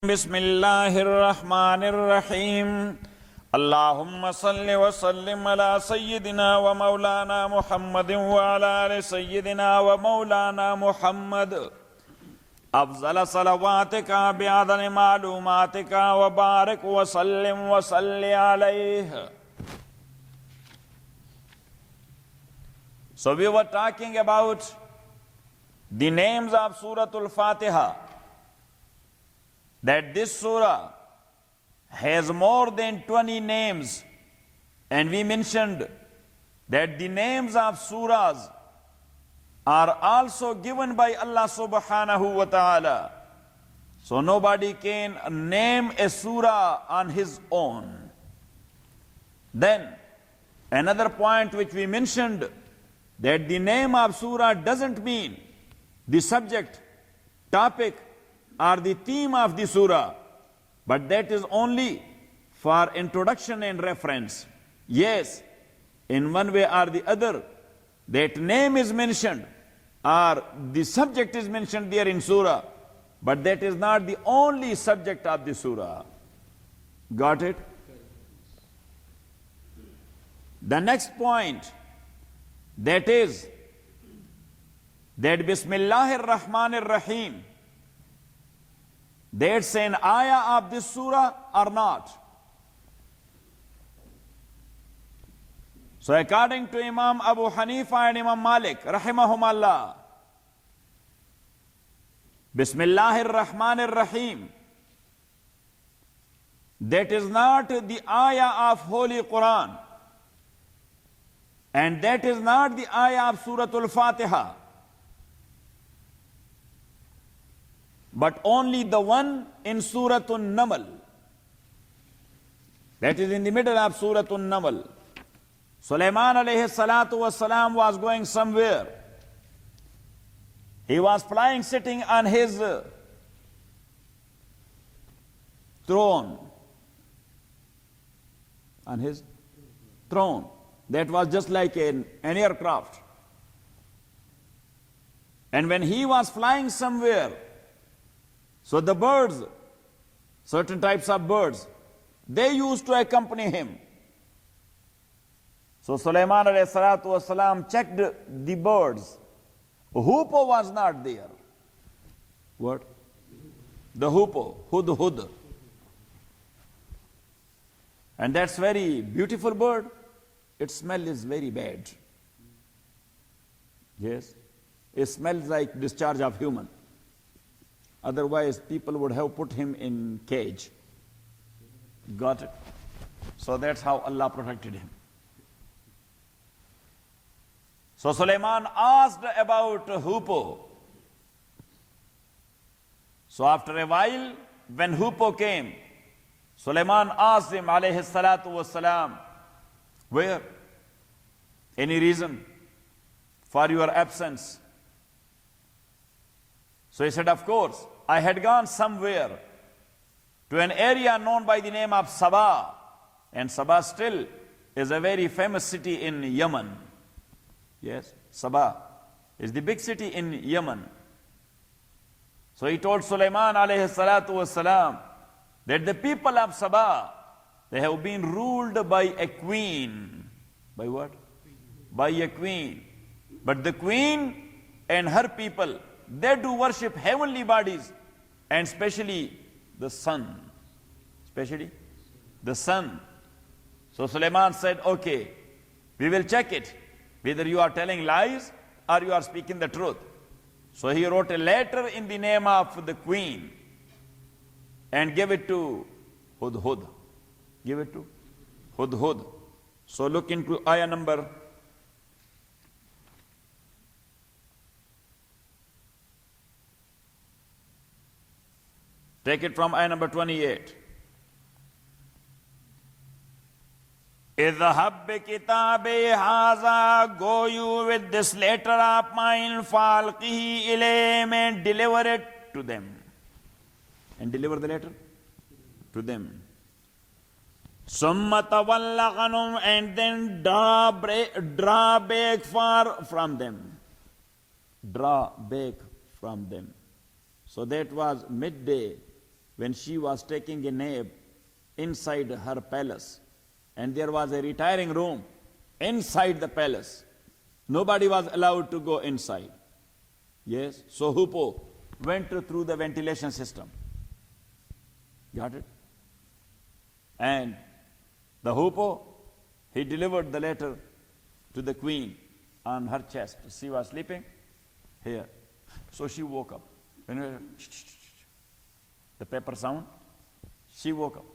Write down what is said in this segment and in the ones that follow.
बिस्मिल्लाहिर्रहमानिर्रहीम अल्लाहुम्मा सल्लि व सल्लिम अला सय्यिदिना व मौलाना मुहम्मदिन व अला आलि सय्यिदिना व मौलाना मुहम्मद अफ़ज़ल सलवातिका बिअदद मालूमातिका व बारिक व सल्लिम व सल्लि अलैहि. So we were talking about the names of Suratul Fatiha, that this surah has more than 20 names, and we mentioned that the names of surahs are also given by Allah subhanahu wa ta'ala. So nobody can name a surah on his own. Then another point which we mentioned, that the name of surah doesn't mean the subject, topic, or the theme of the surah, but that is only for introduction and reference. Yes, in one way or the other, that name is mentioned or the subject is mentioned there in surah, but that is not the only subject of the surah. Got it? The next point, that is that Bismillahir Rahmanir Rahim, that's an ayah of this surah or not. So according to Imam Abu Hanifa and Imam Malik rahimahumallah, Bismillahir Rahmanir Rahim, that is not the ayah of Holy Quran, and that is not the ayah of Suratul Fatiha, but only the one in Suratul Namal, that is in the middle of Suratul Namal. Sulaiman alayhi salatu wassalam was going somewhere. He was flying, sitting on his throne. On his throne. That was just like an aircraft. And when he was flying somewhere, so the birds, certain types of birds, they used to accompany him. So Sulaiman alayhi salatu wasalam checked the birds. Hoopoe was not there. What? The hoopoe, hudhud. And that's very beautiful bird. Its smell is very bad. Yes. It smells like discharge of human. Otherwise, people would have put him in cage. Got it? So that's how Allah protected him. So Sulaiman asked about hoopoe. So after a while, when hoopoe came, Sulaiman asked him, alayhi salatu wassalam, where? Any reason for your absence? So he said, of course, I had gone somewhere to an area known by the name of Sabah. And Sabah still is a very famous city in Yemen. Yes, Sabah is the big city in Yemen. So he told Sulaiman alayhi salatu wassalam that the people of Sabah, they have been ruled by a queen. By what? By a queen. But the queen and her people, they do worship heavenly bodies, and especially the sun. Especially the sun. So Sulaiman said, okay, we will check it, whether you are telling lies or you are speaking the truth. So he wrote a letter in the name of the queen and gave it to Hudhud. Give it to Hudhud. So look into ayah number 28. Idhhab bi kitabi haza, go you with this letter of mine, falqihi ilayhim, and deliver it to them. And deliver the letter to them. Summa tawalla anhum, and then draw back far from them. Draw back from them. So that was midday when she was taking a nap inside her palace, and there was a retiring room inside the palace. Nobody was allowed to go inside. Yes, so Hoopoe went through the ventilation system. Got it? And the Hoopoe, he delivered the letter to the queen on her chest. She was sleeping here. So she woke up. When the paper sound, she woke up.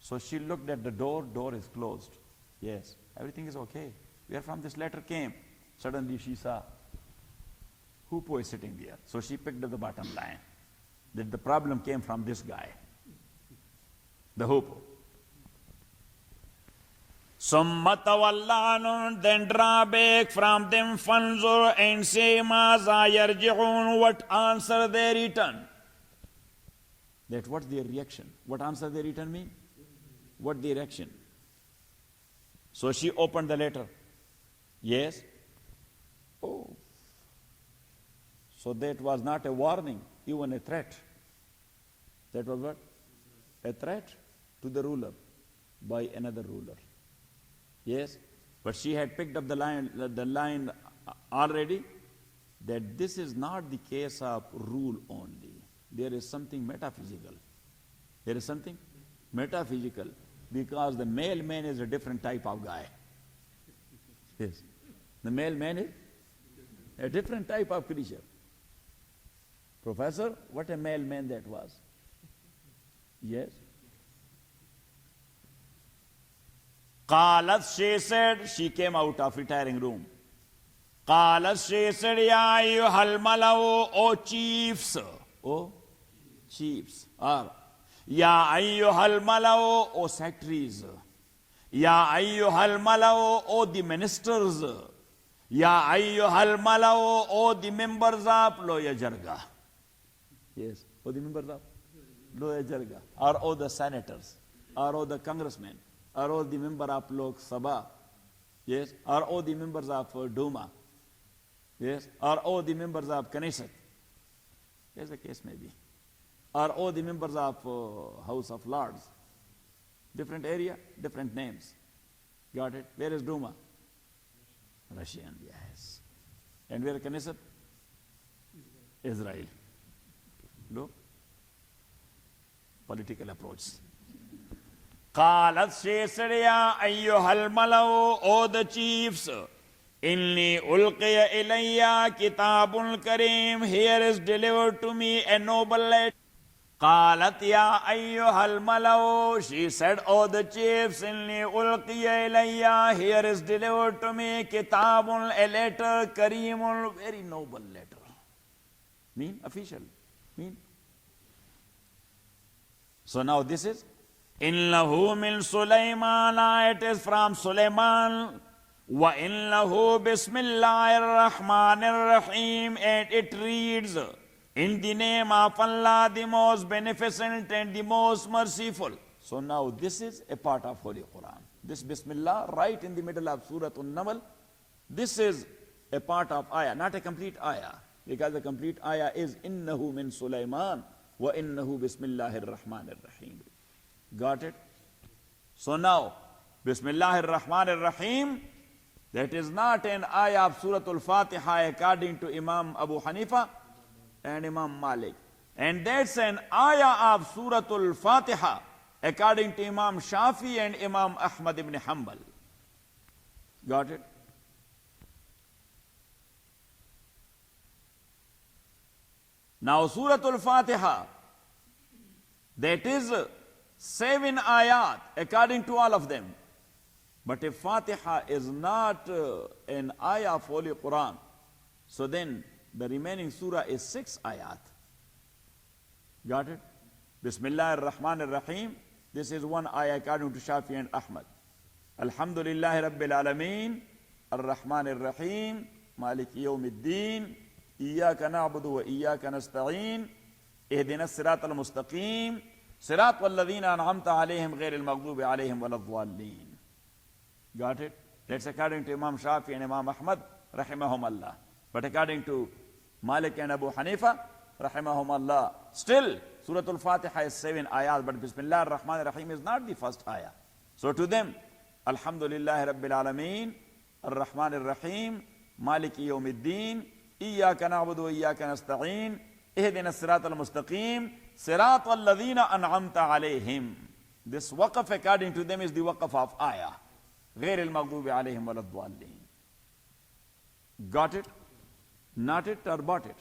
So she looked at the door is closed. Yes, everything is okay. Where from this letter came? Suddenly she saw Hoopoe is sitting there. So she picked up the bottom line, that the problem came from this guy, the Hoopoe. Summa tawalla, then draw back from them, fanzur, and say, Maza yarji'un, what answer they return. That what's their reaction? What answer they return mean? What their reaction? So she opened the letter. Yes. Oh. So that was not a warning, even a threat. That was what? A threat to the ruler by another ruler. Yes, but she had picked up the line already, that this is not the case of rule only. There is something metaphysical. There is something metaphysical, because the male man is a different type of guy. Yes, the male man is a different type of creature. Professor, what a male man that was. Yes. Qalat, she said, she came out of retiring room. Qalat, she said, Ya ayyuhal malau, O chiefs. O chiefs. Or, Ya ayyuhal malau, O secretaries. Ya ayyuhal malau, O the ministers. Ya ayyuhal malau, O the members of Loya Jarga. Yes, O the members of Loya Jarga. Or O the senators. Or O the congressmen. Are all the members of Lok Sabha, yes, are all the members of Duma, yes, are all the members of Knesset, as the case may be, are all the members of House of Lords, different area, different names. Got it? Where is Duma? Russian, yes. And where is Knesset? Israel. Look, political approach. Qalat, she said, Ya ayyuhal malau, O the chiefs, inni ulqiya ilayya kitabun kareem, here is delivered to me a noble letter. Qalat, Ya ayyuhal malau, she said, O the chiefs, inni ulqiya ilayya, here is delivered to me kitabun, a letter, kareemun, very noble letter. Mean official. Mean. So now this is Innahu min Sulaymana, it is from Sulaiman. Wa innahu bismillahir rahmanir rahim, and it reads, in the name of Allah, the most beneficent and the most merciful. So now this is a part of Holy Quran. This Bismillah, right in the middle of Surah An-Naml, this is a part of ayah, not a complete ayah, because the complete ayah is innahu min Sulaiman wa innahu bismillahir rahmanir rahim. Got it? So now, Bismillahir Rahmanir Rahim, that is not an ayah of Surah Al-Fatiha according to Imam Abu Hanifa and Imam Malik. And that's an ayah of Surah Al-Fatiha according to Imam Shafi and Imam Ahmad ibn Hanbal. Got it? Now Surah Al-Fatiha, that is 7 ayat according to all of them. But if Fatiha is not an ayah of Holy Quran, so then the remaining surah is 6 ayat. Got it? Bismillah ar-Rahman ar-Rahim, this is 1 ayah according to Shafi and Ahmad. Alhamdulillahi Rabbil Alameen, ar-Rahman ar-Rahim, Maliki Yawmiddin, Iyaka na'budu wa iyaka nasta'een, Ihdina as-Sirat al-Mustaqim, Sirat walladhina an'amta alayhim ghayril maghdubi alayhim waladhdallin. Got it? That's according to Imam Shafi and Imam Ahmad, rahimahumallah. But according to Malik and Abu Hanifa, rahimahumallah, still Surah Al-Fatiha is 7 ayat, but Bismillah ar-Rahman ar-Rahim is not the first ayah. So to them, Alhamdulillah Rabbil Alameen, Ar-Rahman ar-Rahim, Maliki Yawmiddin, Iyaka na'budu wa iyaka nasta'een, Ihdina as-sirat al-mustaqim, sirat al-ladhina an'amta alayhim. This waqf according to them is the waqf of ayah. غير المغضوب عليهم ولا الضالين. Got it? Not it or bought it?